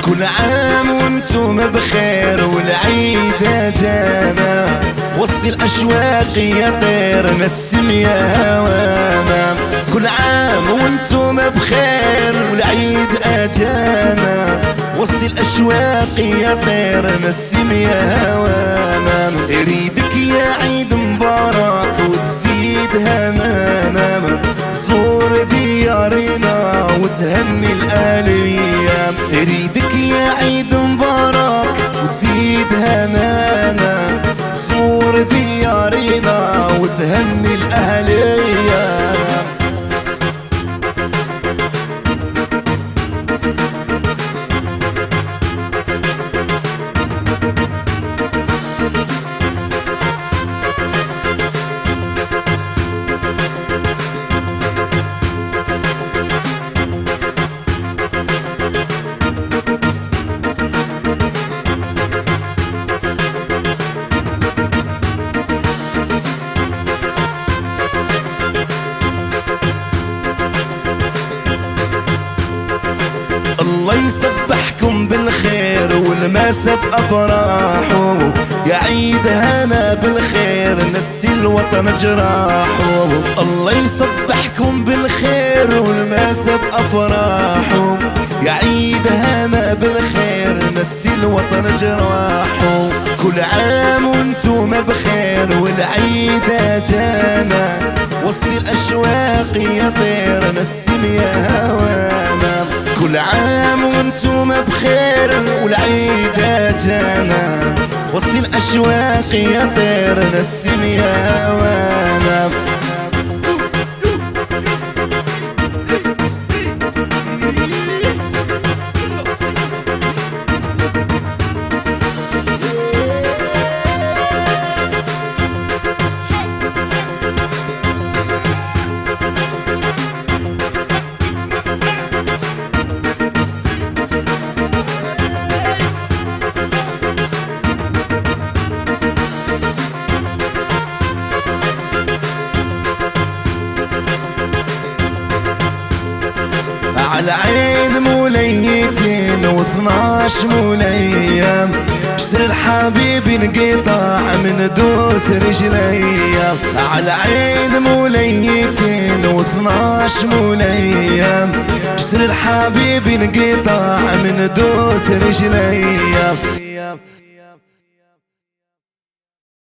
كل عام وانتم بخير والعيد جانا، وصي الأشواق يا طير نسم يا هوانا. كل عام وانتم بخير والعيد أجانا، وصي الأشواق يا طير نسم يا هوانا. اريدك يا عيد مبارك وتزيد هنانا، تزور ديارنا وتهني الأيام. اريدك يا عيد مبارك وتزيد هنانا، تزور ديارنا وتهني الأهلية. الله يسبحكم بالخير والماس بأفراحه، يا عيد هنا بالخير نسي الوطن جراحه. الله يسبحكم بالخير والماس بأفراحه، يا عيد هنا بالخير نسي الوطن جراحه. كل عام وانتم بخير والعيد جانا، وصي الأشواق يا طير نسم يا هوانا. كل عام وانتم بخير والعيد جانا، وصي الأشواق يا طير نسم يا هوانا. على عين موليتين و12 مولية، اشتري الحبيب انقطع من دوس رجليا. على عين موليتين و12 مولية، اشتري الحبيب انقطع من دوس رجليا.